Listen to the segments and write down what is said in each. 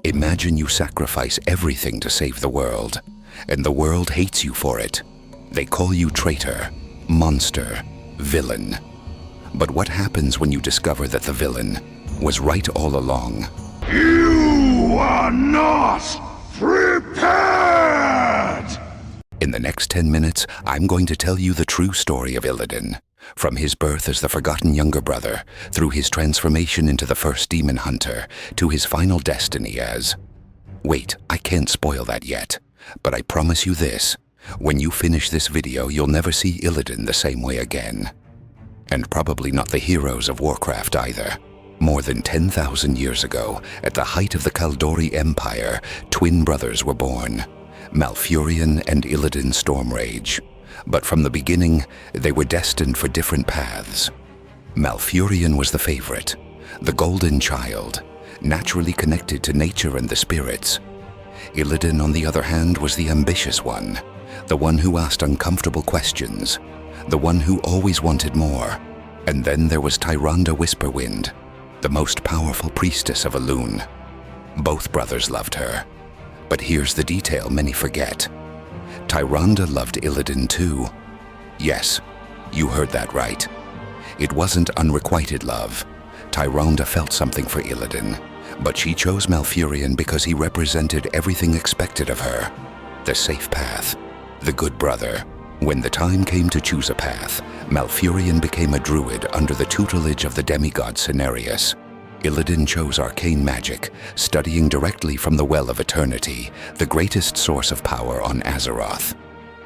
Imagine you sacrifice everything to save the world, and the world hates you for it. They call you traitor, monster, villain. But what happens when you discover that the villain was right all along? You are not prepared! In the next 10 minutes, I'm going to tell you the true story of Illidan. From his birth as the forgotten younger brother, through his transformation into the first demon hunter, to his final destiny as... Wait, I can't spoil that yet, but I promise you this. When you finish this video, you'll never see Illidan the same way again. And probably not the heroes of Warcraft either. More than 10,000 years ago, at the height of the Kaldori Empire, twin brothers were born, Malfurion and Illidan Stormrage. But from the beginning, they were destined for different paths. Malfurion was the favorite, the golden child, naturally connected to nature and the spirits. Illidan, on the other hand, was the ambitious one, the one who asked uncomfortable questions, the one who always wanted more. And then there was Tyrande Whisperwind, the most powerful priestess of Elune. Both brothers loved her. But here's the detail many forget. Tyrande loved Illidan too. Yes, you heard that right. It wasn't unrequited love. Tyrande felt something for Illidan, but she chose Malfurion because he represented everything expected of her. The safe path, the good brother. When the time came to choose a path, Malfurion became a druid under the tutelage of the demigod Cenarius. Illidan chose arcane magic, studying directly from the Well of Eternity, the greatest source of power on Azeroth.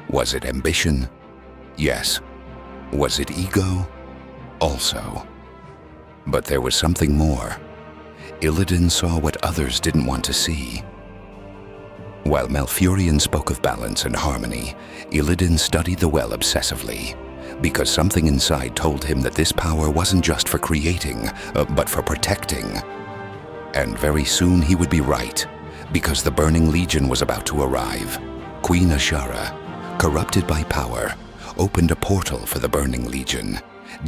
Was it ambition? Yes. Was it ego? Also. But there was something more. Illidan saw what others didn't want to see. While Malfurion spoke of balance and harmony, Illidan studied the well obsessively, because something inside told him that this power wasn't just for creating, but for protecting. And very soon he would be right, because the Burning Legion was about to arrive. Queen Ashara, corrupted by power, opened a portal for the Burning Legion.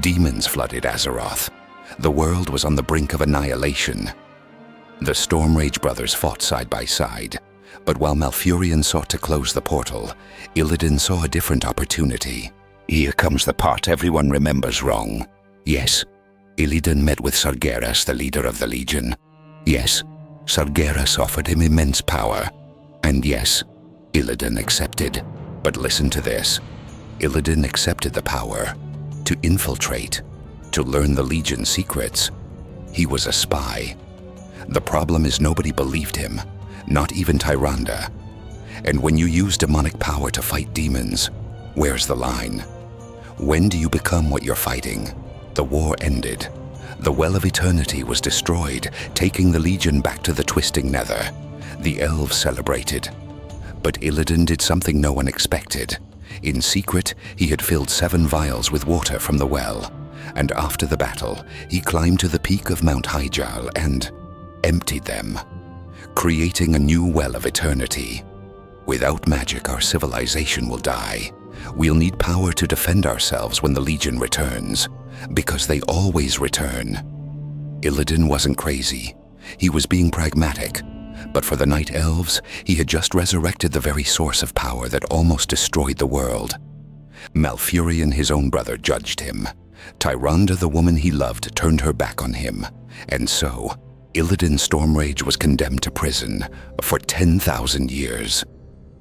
Demons flooded Azeroth. The world was on the brink of annihilation. The Stormrage brothers fought side by side, but while Malfurion sought to close the portal, Illidan saw a different opportunity. Here comes the part everyone remembers wrong. Yes, Illidan met with Sargeras, the leader of the Legion. Yes, Sargeras offered him immense power. And yes, Illidan accepted. But listen to this. Illidan accepted the power to infiltrate, to learn the Legion's secrets. He was a spy. The problem is nobody believed him, not even Tyrande. And when you use demonic power to fight demons, where's the line? When do you become what you're fighting? The war ended. The Well of Eternity was destroyed, taking the Legion back to the twisting nether. The elves celebrated. But Illidan did something no one expected. In secret, he had filled 7 vials with water from the well, and after the battle, he climbed to the peak of Mount Hyjal and emptied them, creating a new Well of Eternity. Without magic, our civilization will die. We'll need power to defend ourselves when the Legion returns, because they always return. Illidan wasn't crazy. He was being pragmatic. But for the Night Elves, he had just resurrected the very source of power that almost destroyed the world. Malfurion, his own brother, judged him. Tyrande, the woman he loved, turned her back on him. And so, Illidan Stormrage was condemned to prison for 10,000 years.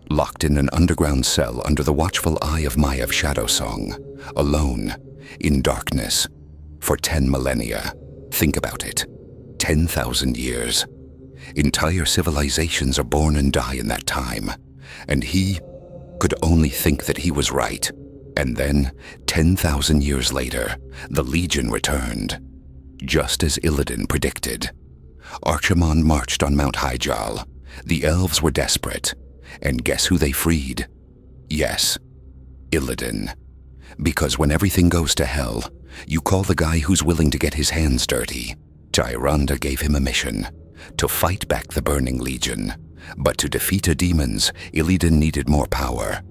Locked in an underground cell under the watchful eye of Mayav Shadowsong, alone, in darkness, for 10 millennia. Think about it. 10,000 years. Entire civilizations are born and die in that time, and he could only think that he was right. And then, 10,000 years later, the Legion returned, just as Illidan predicted. Archimonde marched on Mount Hyjal. The elves were desperate. And guess who they freed? Yes, Illidan. Because when everything goes to hell, you call the guy who's willing to get his hands dirty. Tyrande gave him a mission, to fight back the Burning Legion. But to defeat her demons, Illidan needed more power.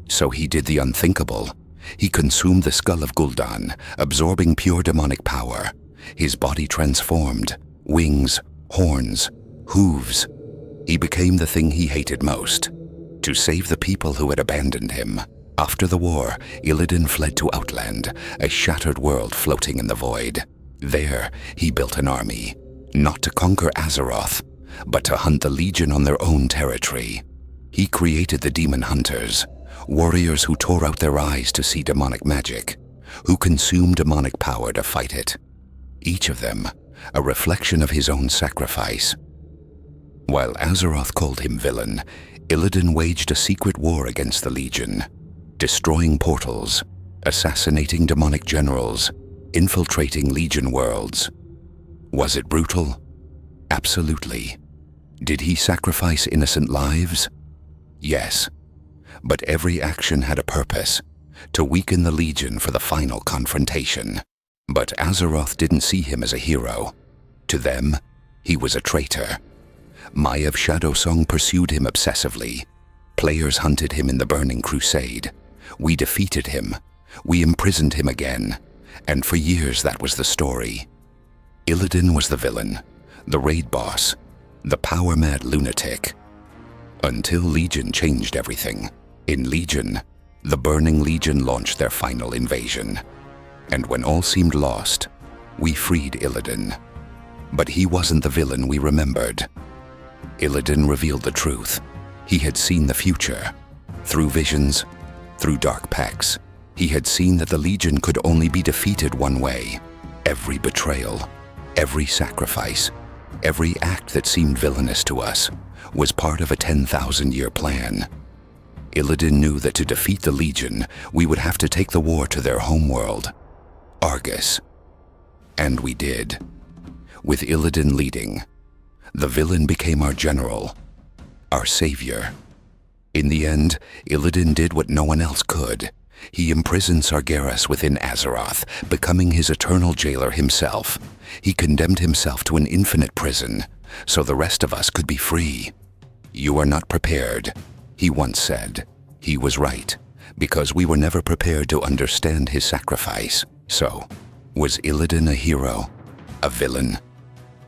So he did the unthinkable. He consumed the skull of Gul'dan, absorbing pure demonic power. His body transformed, wings, horns, Hooves. He became the thing he hated most, to save the people who had abandoned him. After the war, Illidan fled to Outland, a shattered world floating in the void. There, he built an army, not to conquer Azeroth, but to hunt the Legion on their own territory. He created the Demon Hunters, warriors who tore out their eyes to see demonic magic, who consumed demonic power to fight it. Each of them, a reflection of his own sacrifice. While Azeroth called him villain, Illidan waged a secret war against the Legion, destroying portals, assassinating demonic generals, infiltrating Legion worlds. Was it brutal? Absolutely. Did he sacrifice innocent lives? Yes. But every action had a purpose, to weaken the Legion for the final confrontation. But Azeroth didn't see him as a hero. To them, he was a traitor. Maiev Shadowsong pursued him obsessively. Players hunted him in the Burning Crusade. We defeated him. We imprisoned him again. And for years that was the story. Illidan was the villain, the raid boss, the power-mad lunatic. Until Legion changed everything. In Legion, the Burning Legion launched their final invasion. And when all seemed lost, we freed Illidan. But he wasn't the villain we remembered. Illidan revealed the truth. He had seen the future. Through visions, through dark pacts, he had seen that the Legion could only be defeated one way. Every betrayal, every sacrifice, every act that seemed villainous to us was part of a 10,000-year plan. Illidan knew that to defeat the Legion, we would have to take the war to their homeworld, Argus. And we did. With Illidan leading, the villain became our general, our savior. In the end, Illidan did what no one else could. He imprisoned Sargeras within Azeroth, becoming his eternal jailer himself. He condemned himself to an infinite prison, so the rest of us could be free. "You are not prepared," he once said. He was right, because we were never prepared to understand his sacrifice. So, was Illidan a hero? A villain?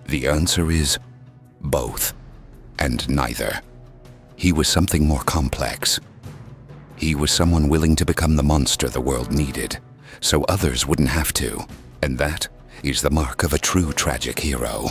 The answer is both, and neither. He was something more complex. He was someone willing to become the monster the world needed, so others wouldn't have to. And that is the mark of a true tragic hero.